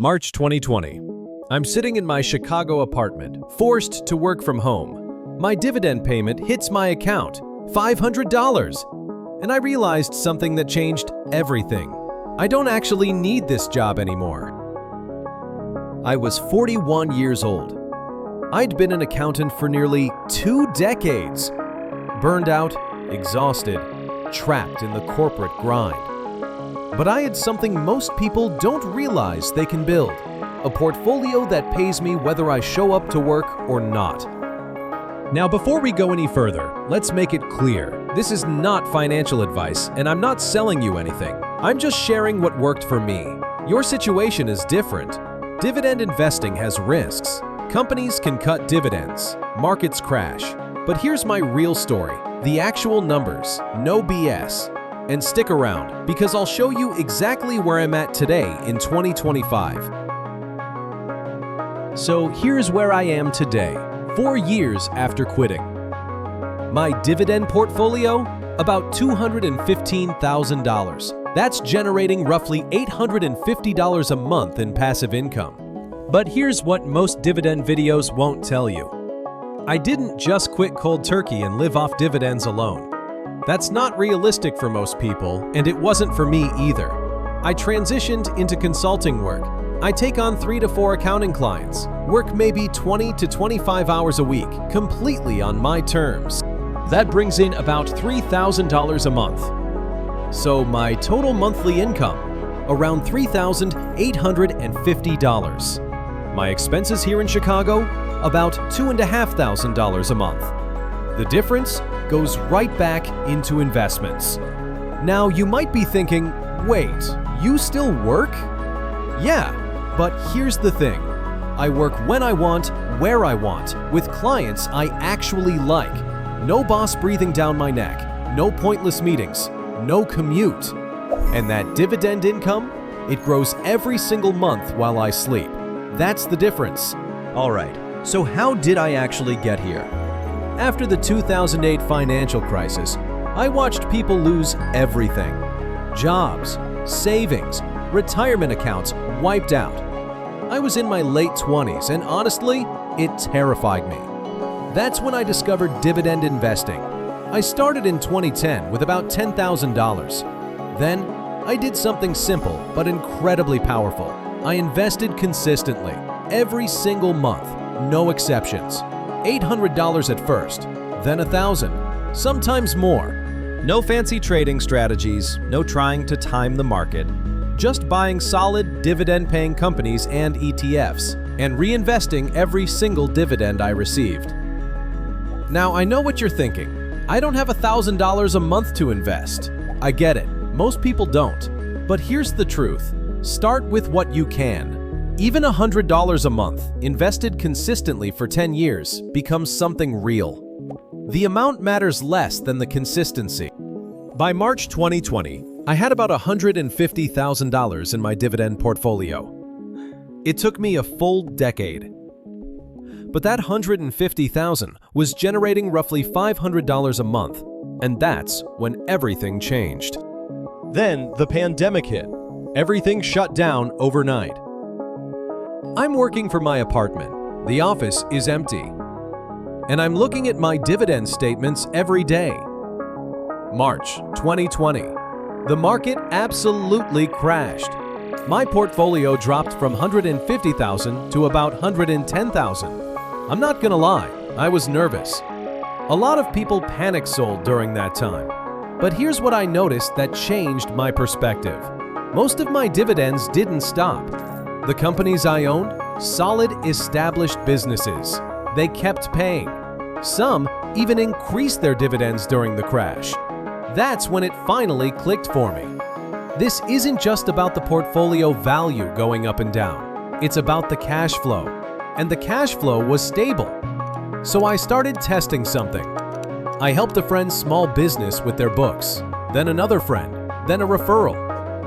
March 2020. I'm sitting in my Chicago apartment, forced to work from home. My dividend payment hits my account, $500. And I realized something that changed everything. I don't actually need this job anymore. I was 41 years old. I'd been an accountant for nearly 2 decades. Burned out, exhausted, trapped in the corporate grind. But I had something most people don't realize they can build. A portfolio that pays me whether I show up to work or not. Now, before we go any further, let's make it clear. This is not financial advice, and I'm not selling you anything. I'm just sharing what worked for me. Your situation is different. Dividend investing has risks. Companies can cut dividends. Markets crash. But here's my real story. The actual numbers. No BS. And stick around, because I'll show you exactly where I'm at today in 2025. So here's where I am today, 4 years after quitting. My dividend portfolio? About $215,000. That's generating roughly $850 a month in passive income. But here's what most dividend videos won't tell you. I didn't just quit cold turkey and live off dividends alone. That's not realistic for most people, and it wasn't for me either. I transitioned into consulting work. I take on 3 to 4 accounting clients, work maybe 20 to 25 hours a week, completely on my terms. That brings in about $3,000 a month. So my total monthly income, around $3,850. My expenses here in Chicago, about $2,500 a month. The difference goes right back into investments. Now you might be thinking, wait, you still work? Yeah, but here's the thing. I work when I want, where I want, with clients I actually like. No boss breathing down my neck, no pointless meetings, no commute. And that dividend income, it grows every single month while I sleep. That's the difference. All right, so how did I actually get here? After the 2008 financial crisis, I watched people lose everything. Jobs, savings, retirement accounts wiped out. I was in my late 20s and honestly, it terrified me. That's when I discovered dividend investing. I started in 2010 with about $10,000. Then, I did something simple but incredibly powerful. I invested consistently, every single month, no exceptions. $800 at first, then $1,000, sometimes more. No fancy trading strategies, no trying to time the market. Just buying solid dividend-paying companies and ETFs, and reinvesting every single dividend I received. Now, I know what you're thinking. I don't have $1,000 a month to invest. I get it. Most people don't. But here's the truth. Start with what you can. Even $100 a month, invested consistently for 10 years, becomes something real. The amount matters less than the consistency. By March 2020, I had about $150,000 in my dividend portfolio. It took me a full decade. But that $150,000 was generating roughly $500 a month, and that's when everything changed. Then the pandemic hit. Everything shut down overnight. I'm working from my apartment. The office is empty. And I'm looking at my dividend statements every day. March 2020. The market absolutely crashed. My portfolio dropped from $150,000 to about $110,000. I'm not gonna lie, I was nervous. A lot of people panic sold during that time. But here's what I noticed that changed my perspective. Most of my dividends didn't stop. The companies I owned, solid, established businesses. They kept paying. Some even increased their dividends during the crash. That's when it finally clicked for me. This isn't just about the portfolio value going up and down. It's about the cash flow. And the cash flow was stable. So I started testing something. I helped a friend's small business with their books, then another friend, then a referral.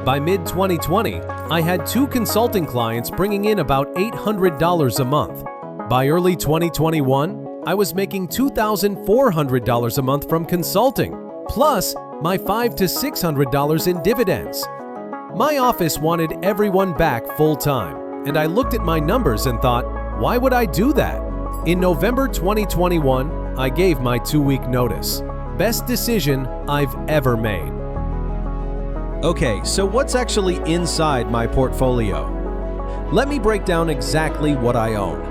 By mid-2020, I had 2 consulting clients bringing in about $800 a month. By early 2021, I was making $2,400 a month from consulting, plus my $500 to $600 in dividends. My office wanted everyone back full-time, and I looked at my numbers and thought, why would I do that? In November 2021, I gave my 2-week notice. Best decision I've ever made. Okay, so what's actually inside my portfolio? Let me break down exactly what I own.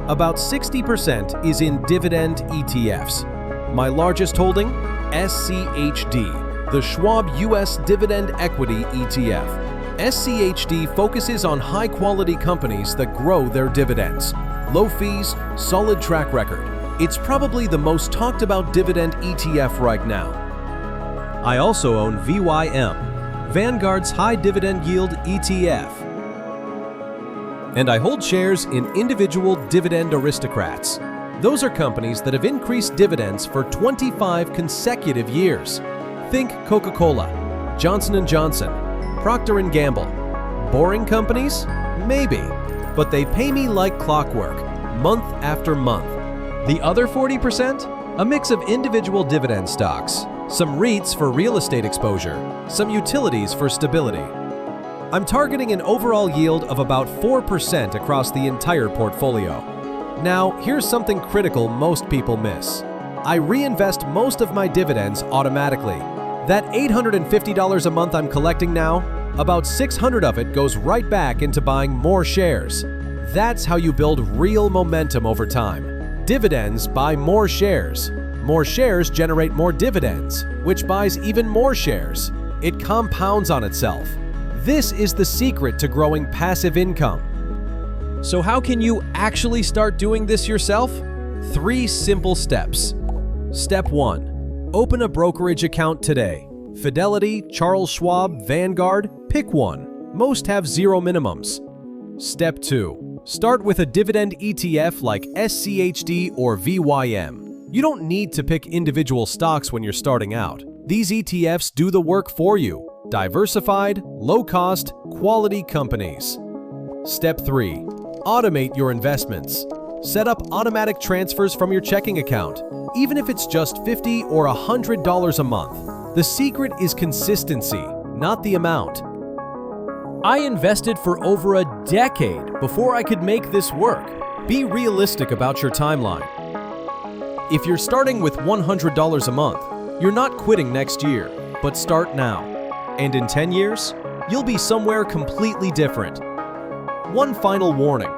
About 60% is in dividend ETFs. My largest holding? SCHD, the Schwab US Dividend Equity ETF. SCHD focuses on high-quality companies that grow their dividends. Low fees, solid track record. It's probably the most talked about dividend ETF right now. I also own VYM, Vanguard's High Dividend Yield ETF. And I hold shares in individual dividend aristocrats. Those are companies that have increased dividends for 25 consecutive years. Think Coca-Cola, Johnson & Johnson, Procter & Gamble. Boring companies? Maybe. But they pay me like clockwork, month after month. The other 40%? A mix of individual dividend stocks, some REITs for real estate exposure, some utilities for stability. I'm targeting an overall yield of about 4% across the entire portfolio. Now, here's something critical most people miss. I reinvest most of my dividends automatically. That $850 a month I'm collecting now, about $600 of it goes right back into buying more shares. That's how you build real momentum over time. Dividends buy more shares. More shares generate more dividends, which buys even more shares. It compounds on itself. This is the secret to growing passive income. So how can you actually start doing this yourself? 3 simple steps. Step 1. Open a brokerage account today. Fidelity, Charles Schwab, Vanguard, pick one. Most have 0 minimums. Step 2. Start with a dividend ETF like SCHD or VYM. You don't need to pick individual stocks when you're starting out. These ETFs do the work for you. Diversified, low-cost, quality companies. Step 3. Automate your investments. Set up automatic transfers from your checking account, even if it's just $50 or $100 a month. The secret is consistency, not the amount. I invested for over a decade before I could make this work. Be realistic about your timeline. If you're starting with $100 a month, you're not quitting next year, but start now. And in 10 years, you'll be somewhere completely different. One final warning.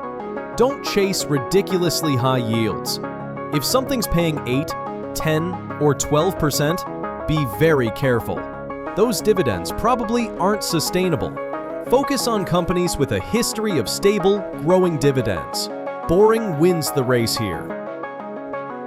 Don't chase ridiculously high yields. If something's paying 8, 10, or 12%, be very careful. Those dividends probably aren't sustainable. Focus on companies with a history of stable, growing dividends. Boring wins the race here.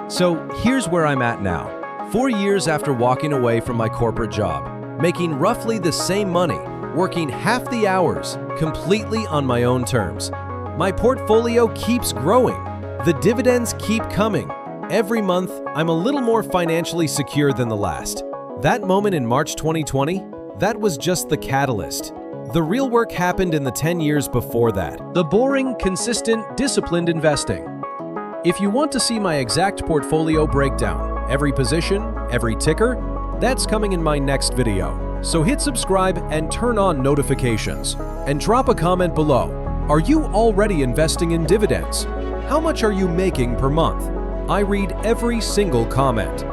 So here's where I'm at now. 4 years after walking away from my corporate job, making roughly the same money, working half the hours, completely on my own terms. My portfolio keeps growing. The dividends keep coming. Every month, I'm a little more financially secure than the last. That moment in March 2020, that was just the catalyst. The real work happened in the 10 years before that. The boring, consistent, disciplined investing. If you want to see my exact portfolio breakdown, every position, every ticker, that's coming in my next video. So hit subscribe and turn on notifications. And drop a comment below. Are you already investing in dividends? How much are you making per month? I read every single comment.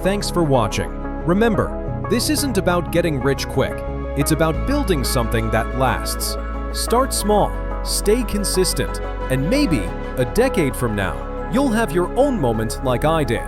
Thanks for watching. Remember, this isn't about getting rich quick. It's about building something that lasts. Start small, stay consistent, and maybe a decade from now, you'll have your own moment like I did.